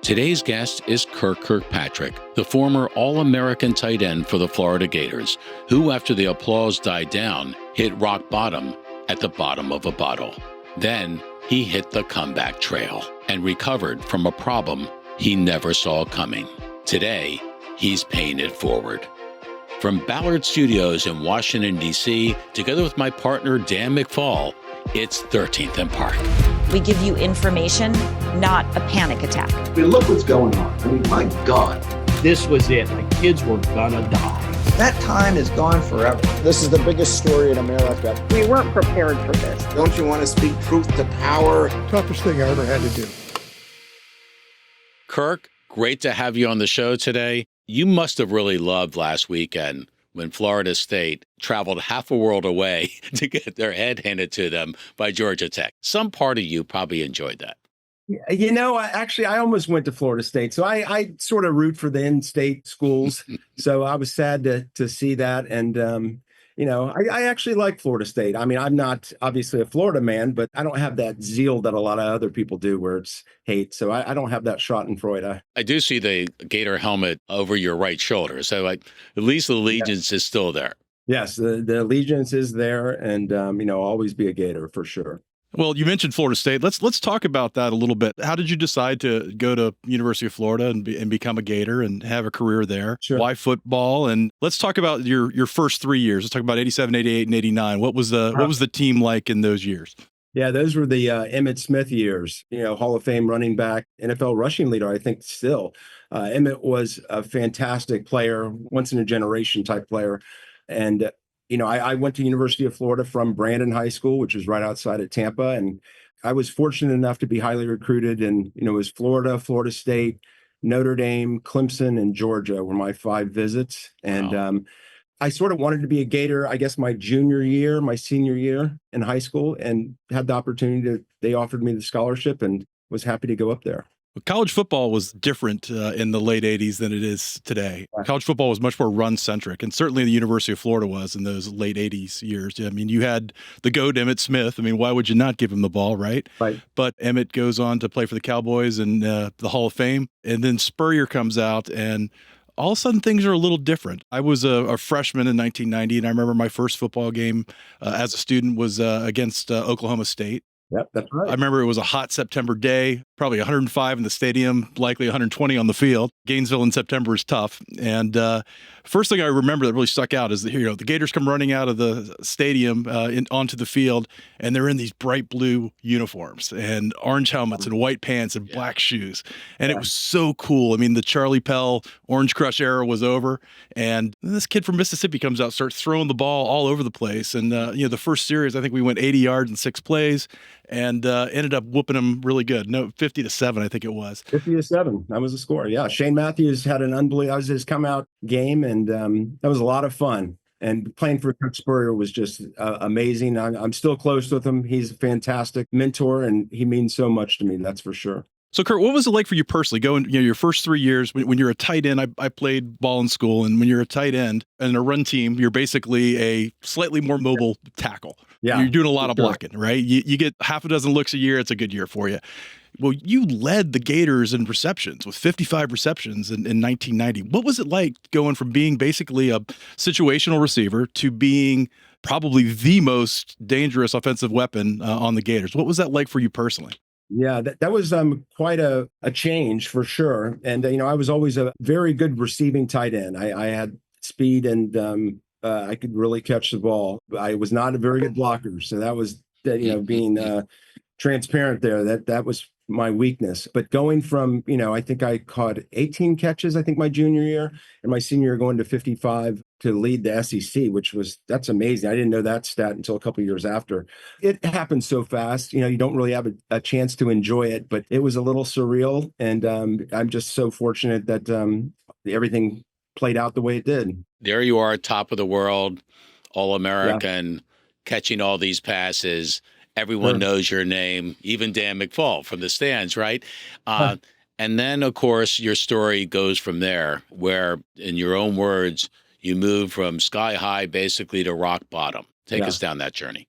Today's guest is Kirk Kirkpatrick, the former All-American tight end for the Florida Gators, who, after the applause died down, hit rock bottom at the bottom of a bottle. Then he hit the comeback trail and recovered from a problem he never saw coming. Today, he's paying it forward. From Ballard Studios in Washington, D.C., together with my partner, Dan McFall, it's 13th and Park. We give you information, not a panic attack. I mean, look what's going on. I mean, my God. This was it. The kids were gonna die. That time is gone forever. This is the biggest story in America. We weren't prepared for this. Don't you want to speak truth to power? Toughest thing I ever had to do. Kirk, great to have you on the show today. You must have really loved last weekend when Florida State traveled half a world away to get their head handed to them by Georgia Tech. Some part of you probably enjoyed that. You know, I almost went to Florida State. So I sort of root for the in-state schools. So I was sad to see that. And, you know, I actually like Florida State. I mean, I'm not obviously a Florida man, but I don't have that zeal that a lot of other people do where it's hate. So I don't have that Schadenfreude. I do see the Gator helmet over your right shoulder. So at least the allegiance is still there. Yes, the allegiance is there. And, you know, always be a Gator for sure. Well, you mentioned Florida State. Let's talk about that a little bit. How did you decide to go to University of Florida and become a Gator and have a career there? Sure. Why football? And let's talk about your first 3 years. Let's talk about 87, 88, and 89. What was the team like in those years? Yeah, those were the Emmitt Smith years, you know, Hall of Fame running back, NFL rushing leader, I think still. Emmitt was a fantastic player, once in a generation type player. And you know, I went to University of Florida from Brandon High School, which is right outside of Tampa. And I was fortunate enough to be highly recruited. And, you know, it was Florida, Florida State, Notre Dame, Clemson, and Georgia were my 5 visits. And wow. I sort of wanted to be a Gator, I guess, my senior year in high school, and had the opportunity they offered me the scholarship and was happy to go up there. College football was different in the late 80s than it is today. College football was much more run-centric, and certainly the University of Florida was in those late 80s years. I mean, you had the GOAT Emmitt Smith. I mean, why would you not give him the ball, right? Right. But Emmitt goes on to play for the Cowboys and the Hall of Fame, and then Spurrier comes out, and all of a sudden things are a little different. I was a freshman in 1990, and I remember my first football game as a student was against Oklahoma State. Yep, that's right. I remember it was a hot September day, probably 105 in the stadium, likely 120 on the field. Gainesville in September is tough. And first thing I remember that really stuck out is that, you know, the Gators come running out of the stadium onto the field, and they're in these bright blue uniforms and orange helmets and white pants and black shoes. And it was so cool. I mean, the Charlie Pell Orange Crush era was over, and this kid from Mississippi comes out, starts throwing the ball all over the place. And, you know, the first series, I think we went 80 yards in 6 plays. And ended up whooping them really good. No, 50-7, I think it was. 50-7. That was the score. Yeah. Shane Matthews had an unbelievable, that was his come out game. And that was a lot of fun. And playing for Coach Spurrier was just amazing. I'm still close with him. He's a fantastic mentor, and he means so much to me. That's for sure. So, Kurt, what was it like for you personally going, you know, your first 3 years when you're a tight end? I played ball in school, and when you're a tight end and a run team, you're basically a slightly more mobile tackle. Yeah. You're doing a lot of blocking, right? You get half a dozen looks a year. It's a good year for you. Well, you led the Gators in receptions with 55 receptions in 1990. What was it like going from being basically a situational receiver to being probably the most dangerous offensive weapon on the Gators? What was that like for you personally? Yeah, that was quite a change for sure. And, you know, I was always a very good receiving tight end. I had speed, and I could really catch the ball. I was not a very good blocker. So that was, you know, being transparent there, that was my weakness. But going from, you know, I think I caught 18 catches, I think my junior year, and my senior year going to 55 to lead the SEC, that's amazing. I didn't know that stat until a couple of years after. It happened so fast, you know, you don't really have a chance to enjoy it, but it was a little surreal. And I'm just so fortunate that everything played out the way it did. There you are, top of the world, All-American, catching all these passes. Everyone knows your name, even Dan McFall from the stands, right? And then, of course, your story goes from there, where, in your own words, you move from sky high basically to rock bottom. Take us down that journey.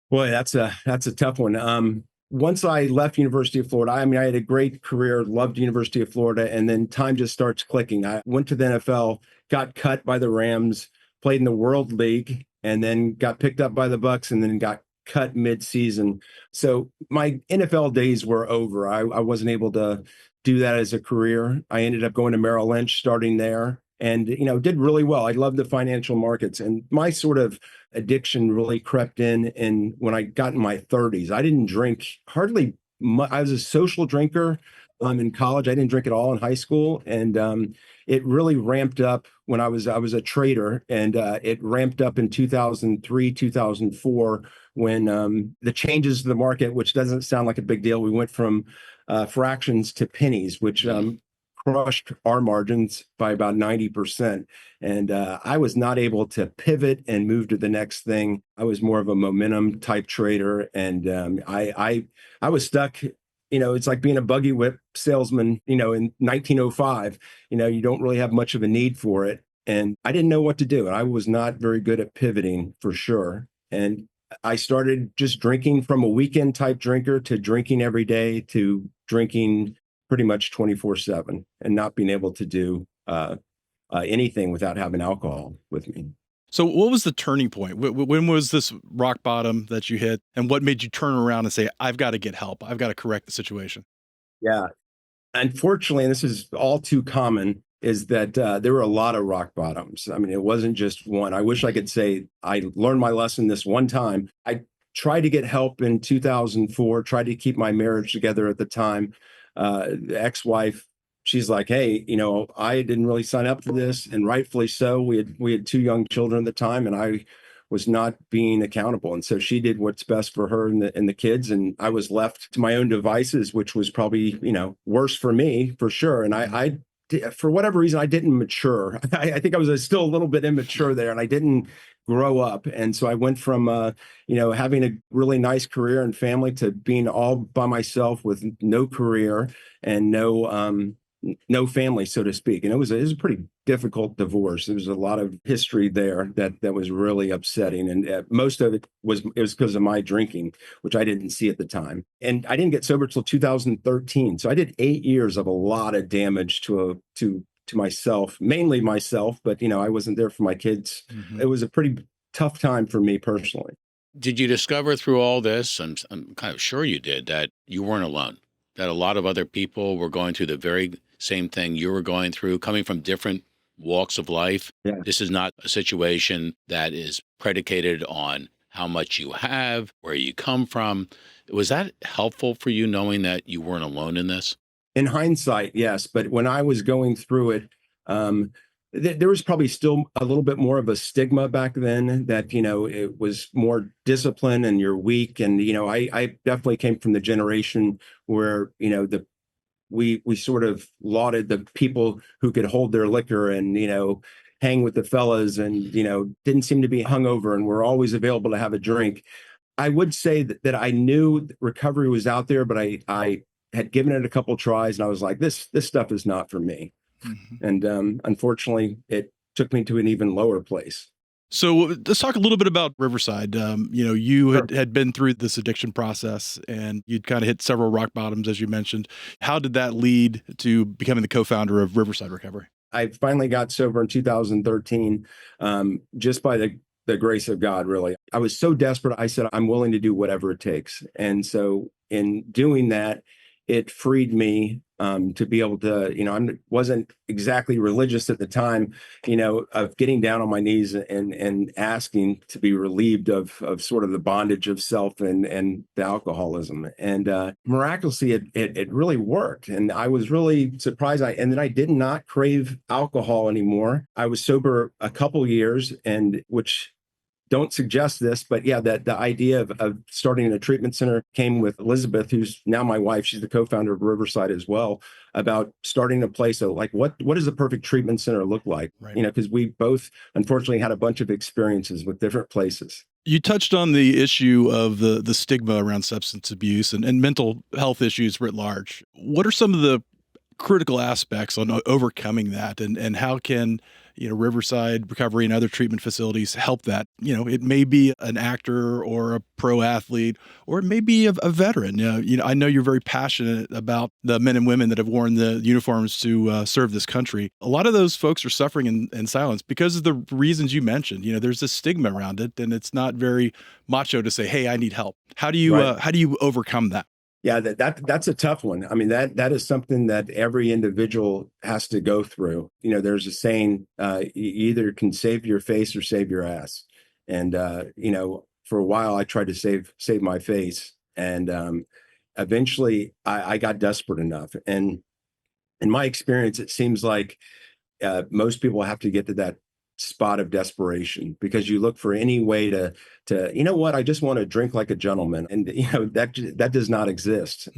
Boy, that's a tough one. once I left University of Florida, I mean, I had a great career, loved University of Florida, and then time just starts clicking. I went to the NFL, got cut by the Rams, played in the World League, and then got picked up by the Bucks, and then got cut mid-season. So my NFL days were over. I wasn't able to do that as a career. I ended up going to Merrill Lynch, starting there, and did really well. I loved the financial markets, and my sort of addiction really crept in when I got in my 30s. I didn't drink hardly much. I was a social drinker in college. I didn't drink at all in high school, and it really ramped up when I was a trader, and it ramped up in 2003, 2004 when the changes to the market, which doesn't sound like a big deal. We went from fractions to pennies, which crushed our margins by about 90%. And I was not able to pivot and move to the next thing. I was more of a momentum type trader. And I was stuck. It's like being a buggy whip salesman, in 1905. You don't really have much of a need for it. And I didn't know what to do. And I was not very good at pivoting for sure. And I started just drinking from a weekend type drinker to drinking every day to drinking pretty much 24/7 and not being able to do anything without having alcohol with me. So what was the turning point? When was this rock bottom that you hit, and what made you turn around and say, I've got to get help. I've got to correct the situation? Yeah. Unfortunately, and this is all too common, is that there were a lot of rock bottoms. I mean, it wasn't just one. I wish I could say I learned my lesson this one time. I tried to get help in 2004, tried to keep my marriage together at the time. The ex-wife, she's like, hey, I didn't really sign up for this, and rightfully so. We had two young children at the time, and I was not being accountable. And so she did what's best for her and the kids, and I was left to my own devices, which was probably, worse for me for sure. And I for whatever reason, I didn't mature. I think I was still a little bit immature there, and I didn't grow up. And so I went from, having a really nice career and family to being all by myself with no career and no family, so to speak. And it was a pretty difficult divorce. There was a lot of history there that was really upsetting. And most of it was because of my drinking, which I didn't see at the time. And I didn't get sober till 2013. So I did 8 years of a lot of damage to myself, mainly myself, but I wasn't there for my kids. Mm-hmm. It was a pretty tough time for me personally. Did you discover through all this, I'm kind of sure you did, that you weren't alone, that a lot of other people were going through the very same thing you were going through, coming from different walks of life? Yeah. This is not a situation that is predicated on how much you have, where you come from. Was that helpful for you, knowing that you weren't alone in this? In hindsight, yes. But when I was going through it, there was probably still a little bit more of a stigma back then that, it was more discipline and you're weak. And, I definitely came from the generation where, we sort of lauded the people who could hold their liquor and, hang with the fellas and, didn't seem to be hungover and were always available to have a drink. I would say that I knew recovery was out there, but I had given it a couple tries and I was like, this stuff is not for me. Mm-hmm. And unfortunately, it took me to an even lower place. So let's talk a little bit about Riverside. You Sure. had been through this addiction process and you'd kind of hit several rock bottoms, as you mentioned. How did that lead to becoming the co-founder of Riverside Recovery? I finally got sober in 2013, just by the grace of God, really. I was so desperate. I said, I'm willing to do whatever it takes. And so in doing that, it freed me to be able to, I wasn't exactly religious at the time, of getting down on my knees and asking to be relieved of sort of the bondage of self and the alcoholism. And miraculously, it really worked. And I was really surprised. And then I did not crave alcohol anymore. I was sober a couple years, and which don't suggest this, but yeah, that the idea of starting a treatment center came with Elizabeth, who's now my wife. She's the co-founder of Riverside as well, about starting a place of like, what does the perfect treatment center look like? Right. Because we both unfortunately had a bunch of experiences with different places. You touched on the issue of the stigma around substance abuse and mental health issues writ large. What are some of the critical aspects on overcoming that, and how can Riverside Recovery and other treatment facilities help that. It may be an actor or a pro athlete, or it may be a veteran. I know you're very passionate about the men and women that have worn the uniforms to serve this country. A lot of those folks are suffering in silence because of the reasons you mentioned. There's a stigma around it, and it's not very macho to say, "Hey, I need help." How do you overcome that? Yeah, that's a tough one. I mean, that is something that every individual has to go through. There's a saying, you either can save your face or save your ass. And for a while I tried to save my face, and eventually I got desperate enough. And in my experience, it seems like most people have to get to that spot of desperation, because you look for any way to I just want to drink like a gentleman, and that does not exist.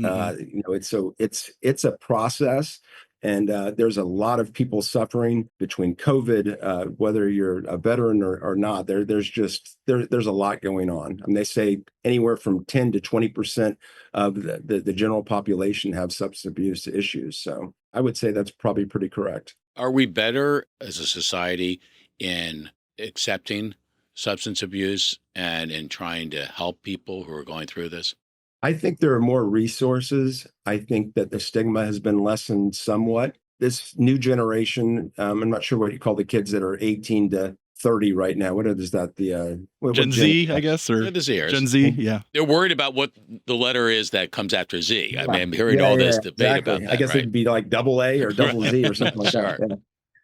It's a process, and there's a lot of people suffering between COVID, whether you're a veteran or not. There's a lot going on. I mean, they say anywhere from 10 to 20% of the general population have substance abuse issues. So I would say that's probably pretty correct. Are we better as a society in accepting substance abuse and in trying to help people who are going through this? I think there are more resources. I think that the stigma has been lessened somewhat. This new generation, I'm not sure what you call the kids that are 18 to 30 right now. What is that? Gen Z, I guess, or the Zers. Gen Z, yeah. They're worried about what the letter is that comes after Z. I mean, I'm hearing all this debate about that. I guess it'd be like double A or double Z or something like that.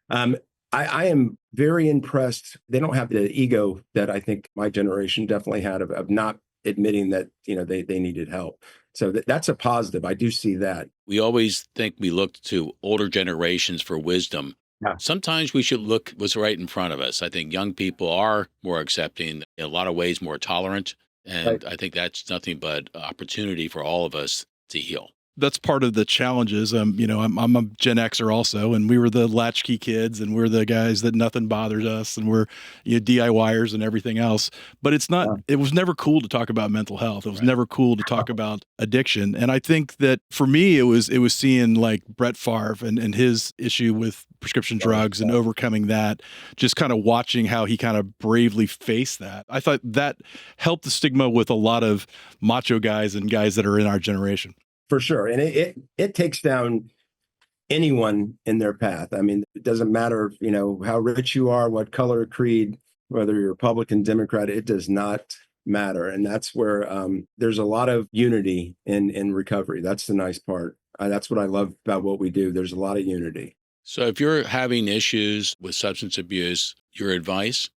Yeah. I am very impressed. They don't have the ego that I think my generation definitely had of not admitting that, they needed help. So that's a positive. I do see that. We always think we look to older generations for wisdom. Yeah. Sometimes we should look what's right in front of us. I think young people are more accepting, in a lot of ways more tolerant. And Right. I think that's nothing but opportunity for all of us to heal. That's part of the challenges. I'm a Gen Xer also, and we were the latchkey kids, and we're the guys that nothing bothers us, and we're DIYers and everything else. But it's not. It was never cool to talk about mental health. It was never cool to talk about addiction. And I think that for me, it was seeing like Brett Favre and his issue with prescription drugs and overcoming that. Just kind of watching how he kind of bravely faced that. I thought that helped the stigma with a lot of macho guys and guys that are in our generation. For sure. And it takes down anyone in their path. I mean, it doesn't matter, how rich you are, what color, creed, whether you're Republican, Democrat, it does not matter. And that's where there's a lot of unity in recovery. That's the nice part. That's what I love about what we do. There's a lot of unity. So if you're having issues with substance abuse, your advice?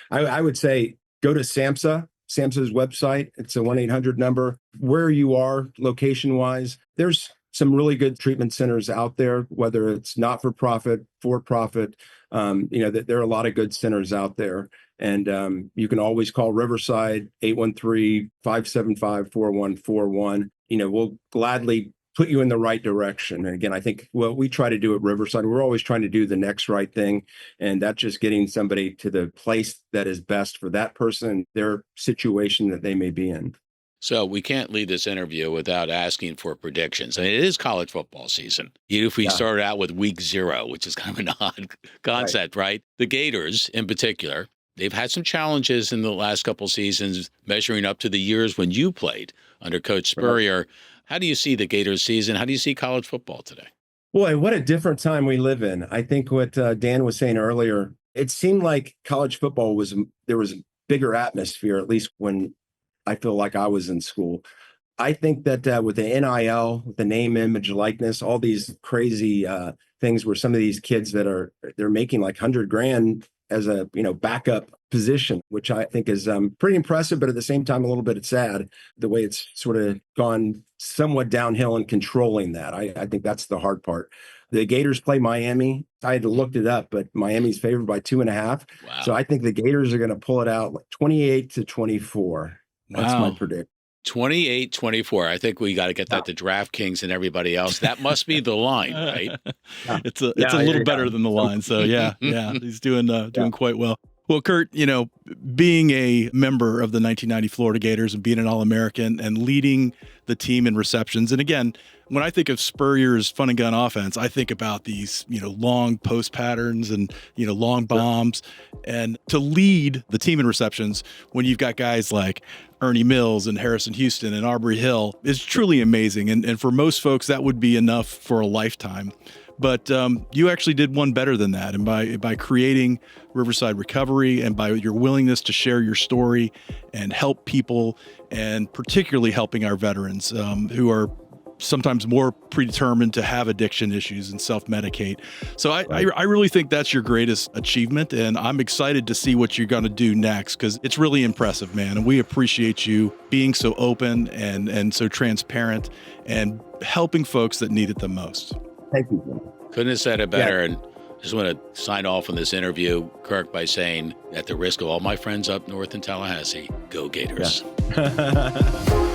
I would say go to SAMHSA's website. It's a 1-800 number. Where you are location-wise, there's some really good treatment centers out there, whether it's not-for-profit, for-profit. There are a lot of good centers out there. And you can always call Riverside, 813-575-4141. We'll gladly put you in the right direction. And again, I think what we try to do at Riverside, we're always trying to do the next right thing. And that's just getting somebody to the place that is best for that person, their situation that they may be in. So we can't leave this interview without asking for predictions. I mean, it is college football season. Even if we started out with week 0, which is kind of an odd concept, right? The Gators in particular, they've had some challenges in the last couple seasons, measuring up to the years when you played under Coach Spurrier. How do you see the Gators season? How do you see college football today? Boy, what a different time we live in. I think what Dan was saying earlier, it seemed like college football there was a bigger atmosphere, at least when I feel like I was in school. I think that with the NIL, the name, image, likeness, all these crazy things where some of these kids they're making like $100,000 as a backup position, which I think is pretty impressive, but at the same time a little bit sad the way it's sort of gone somewhat downhill in controlling that. I think that's the hard part. The Gators play Miami. I had to look it up, but Miami's favored by 2.5. Wow. So I think the Gators are going to pull it out like 28-24. That's my prediction. 28-24. I think we got to get that to DraftKings and everybody else. That must be the line, right? It's a little better than the line. So yeah, he's doing quite well. Well, Kurt, being a member of the 1990 Florida Gators and being an All-American and leading the team in receptions. And again, when I think of Spurrier's fun and gun offense, I think about these, long post patterns and, long bombs. And to lead the team in receptions when you've got guys like Ernie Mills and Harrison Houston and Aubrey Hill is truly amazing. And for most folks, that would be enough for a lifetime. But you actually did one better than that. And by creating Riverside Recovery and by your willingness to share your story and help people, and particularly helping our veterans who are sometimes more predetermined to have addiction issues and self-medicate. So I really think that's your greatest achievement. And I'm excited to see what you're going to do next, because it's really impressive, man. And we appreciate you being so open and so transparent and helping folks that need it the most. Thank you, Jim. Couldn't have said it better. Yeah. And I just want to sign off on this interview, Kirk, by saying, at the risk of all my friends up north in Tallahassee, go Gators. Yeah.